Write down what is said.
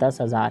10,000